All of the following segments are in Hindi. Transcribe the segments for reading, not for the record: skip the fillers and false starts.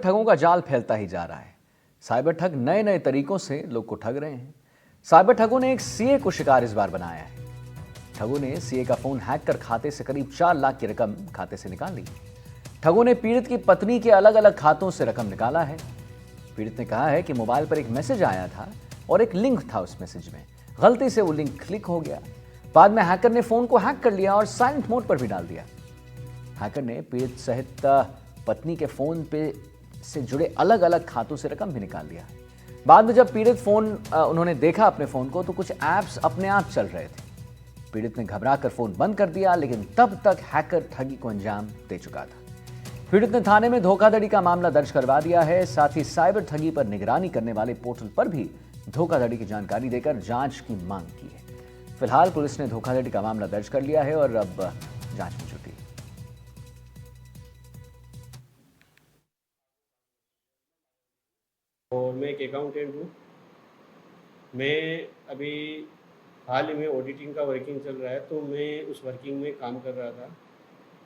ठगों का जाल फैलता ही जा रहा है। साइबर ठग नए नए तरीकों से लोग को ठग रहे हैं। साइबर ठगों ने एक सीए को शिकार इस बार बनाया है। ठगों ने सीए का फोन हैक कर खाते से करीब 4 लाख की रकम खाते से निकाल ली। ठगों ने पीड़ित की पत्नी के अलग अलग खातों से रकम निकाला है। पीड़ित ने कहा है कि मोबाइल पर एक मैसेज आया था और एक लिंक था। उस मैसेज में गलती से वो लिंक क्लिक हो गया। बाद में हैकर ने फोन को हैक कर लिया और साइलेंट मोड पर भी डाल दिया। हैकर ने पीड़ित सहित पत्नी के फोन पे से जुड़े अलग अलग खातों से रकम भी निकाल लिया। बाद में जब पीड़ित उन्होंने देखा अपने फोन को तो कुछ ऐप्स अपने आप चल रहे थे। पीड़ित ने घबराकर फोन बंद कर दिया, लेकिन तब तक हैकर ठगी को अंजाम दे चुका था। पीड़ित ने थाने में धोखाधड़ी का मामला दर्ज करवा दिया है। साथ ही साइबर ठगी पर निगरानी करने वाले पोर्टल पर भी धोखाधड़ी की जानकारी देकर जांच की मांग की है। फिलहाल पुलिस ने धोखाधड़ी का मामला दर्ज कर लिया है और अब जांच में जुटी है। और मैं एक अकाउंटेंट हूँ। मैं अभी हाल ही में ऑडिटिंग का वर्किंग चल रहा है, तो मैं उस वर्किंग में काम कर रहा था।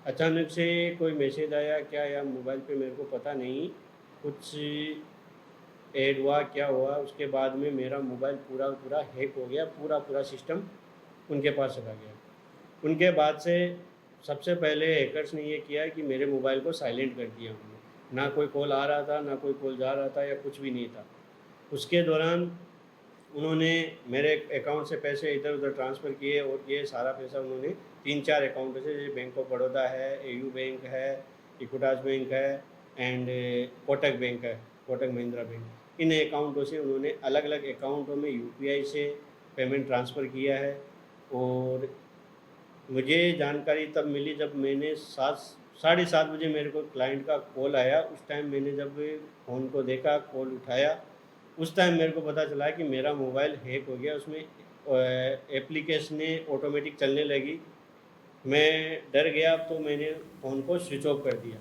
अचानक से कोई मैसेज आया क्या या मोबाइल पे, मेरे को पता नहीं, कुछ ऐड हुआ क्या हुआ। उसके बाद में मेरा मोबाइल पूरा पूरा हैक हो गया, पूरा पूरा सिस्टम उनके पास चला गया। उनके बाद से सबसे पहले हैकर्स ने ये किया कि मेरे मोबाइल को साइलेंट कर दिया उन्होंने। ना कोई कॉल आ रहा था, ना कोई कॉल जा रहा था, या कुछ भी नहीं था। उसके दौरान उन्होंने मेरे अकाउंट से पैसे इधर उधर ट्रांसफ़र किए, और ये सारा पैसा उन्होंने 3-4 अकाउंट से, जैसे बैंक ऑफ बड़ौदा है, एयू बैंक है, इक्विटास बैंक है एंड कोटक बैंक है, कोटक महिंद्रा बैंक, इन अकाउंटों से उन्होंने अलग अलग अकाउंटों में यूपीआई से पेमेंट ट्रांसफ़र किया है। और मुझे जानकारी तब मिली जब मैंने 7 साढ़े 7 बजे मेरे को क्लाइंट का कॉल आया। उस टाइम मैंने जब फ़ोन को देखा, कॉल उठाया, उस टाइम मेरे को पता चला कि मेरा मोबाइल हैक हो गया। उसमें एप्लीकेशनें ऑटोमेटिक चलने लगी। मैं डर गया, तो मैंने फ़ोन को स्विच ऑफ कर दिया।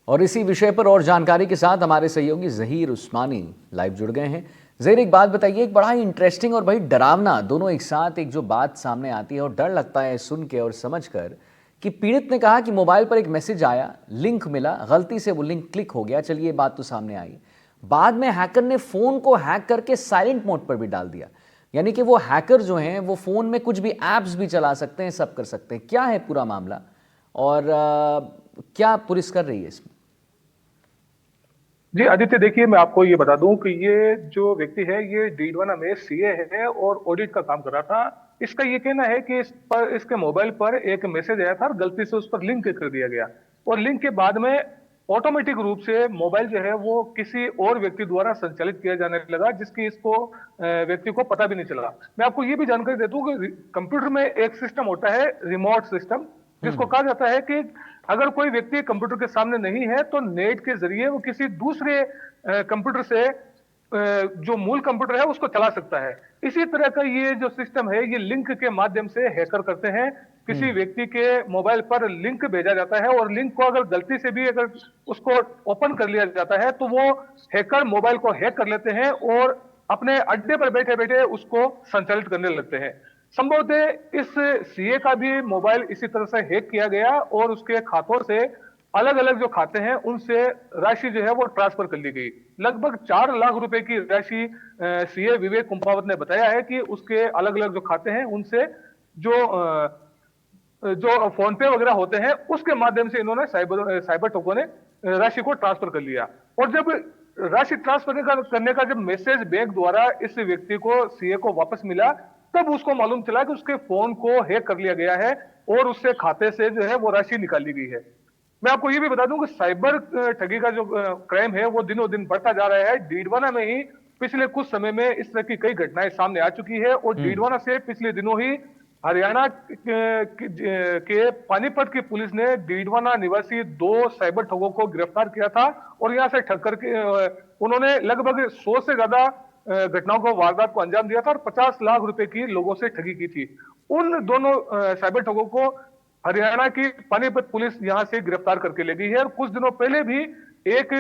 और इसी विषय पर और जानकारी के साथ हमारे सहयोगी ज़हीर उस्मानी लाइव जुड़ गए हैं। ज़हीर, एक बात बताइए, एक बड़ा ही इंटरेस्टिंग और बड़ी डरावना दोनों एक साथ एक जो बात सामने आती है और डर लगता है सुन के और समझ कर कि पीड़ित ने कहा कि मोबाइल पर एक मैसेज आया, लिंक मिला, गलती से वो लिंक क्लिक हो गया। चलिए, ये बात तो सामने आई। बाद में हैकर ने फ़ोन को हैक करके साइलेंट मोड पर भी डाल दिया। यानी कि वो हैकर जो हैं वो फ़ोन में कुछ भी ऐप्स भी चला सकते हैं, सब कर सकते हैं। क्या है पूरा मामला और क्या पुलिस कर रही है इसमें? जी आदित्य, देखिए मैं आपको ये बता दूं कि ये जो व्यक्ति है ये डीडवाना में सीए है और ऑडिट का काम कर रहा था। इसका ये कहना है कि इसके मोबाइल पर एक मैसेज आया था और गलती से उस पर लिंक कर दिया गया, और लिंक के बाद में ऑटोमेटिक रूप से मोबाइल जो है वो किसी और व्यक्ति द्वारा संचालित किया जाने लगा, जिसकी इसको व्यक्ति को पता भी नहीं चला। मैं आपको ये भी जानकारी देता हूँ कि कंप्यूटर में एक सिस्टम होता है रिमोट सिस्टम, जिसको कहा जाता है कि अगर कोई व्यक्ति कंप्यूटर के सामने नहीं है तो नेट के जरिए वो किसी दूसरे कंप्यूटर से जो मूल कंप्यूटर है उसको चला सकता है। इसी तरह का ये जो सिस्टम है ये लिंक के माध्यम से हैकर करते हैं। किसी व्यक्ति के मोबाइल पर लिंक भेजा जाता है और लिंक को अगर गलती से भी अगर उसको ओपन कर लिया जाता है तो वो हैकर मोबाइल को हैक कर लेते हैं और अपने अड्डे पर बैठे बैठे उसको संचालित करने लगते हैं। संभवतः इस सीए का भी मोबाइल इसी तरह से हैक किया गया और उसके खातों से अलग अलग जो खाते हैं उनसे राशि जो है वो ट्रांसफर कर ली गई। लगभग 4 लाख रुपए की राशि सीए विवेक कुंभावत ने बताया है कि उसके अलग अलग जो खाते हैं उनसे जो फोन पे वगैरह होते हैं उसके माध्यम से इन्होंने साइबर ठगों ने राशि को ट्रांसफर कर लिया। और जब राशि ट्रांसफर करने का जब मैसेज बैंक द्वारा इस व्यक्ति को सीए को वापस मिला, तब उसको मालूम चला कि उसके फोन को हैक कर लिया गया है और उससे खाते से जो है वो राशि निकाली गई है। मैं आपको ये भी बता दूं कि साइबर ठगी का जो क्राइम है वो दिनों दिन बढ़ता जा रहा है। डीडवाना में ही पिछले कुछ समय में इस तरह की कई घटनाएं सामने आ चुकी है, और डीडवाना से पिछले दिनों ही हरियाणा के पानीपत की पुलिस ने डीडवाना निवासी 2 साइबर ठगों को गिरफ्तार किया था, और यहां से ठग करके उन्होंने लगभग 100 से ज्यादा घटनाओं को, वारदात को अंजाम दिया था और 50 लाख रुपए की लोगों से ठगी की थी। उन दोनों साइबर ठगों को हरियाणा की पानीपत पुलिस यहां से गिरफ्तार करके ले गई है, और कुछ दिनों पहले भी एक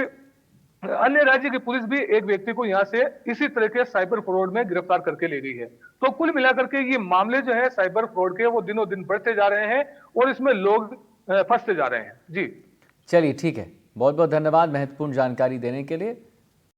अन्य राज्य की पुलिस भी एक व्यक्ति को यहां से इसी तरह के साइबर फ्रॉड में गिरफ्तार करके ले गई है। तो कुल मिलाकर के ये मामले जो है साइबर फ्रॉड के वो दिनों दिन बढ़ते जा रहे हैं और इसमें लोग फंसते जा रहे हैं। जी चलिए, ठीक है। बहुत बहुत धन्यवाद महत्वपूर्ण जानकारी देने के लिए।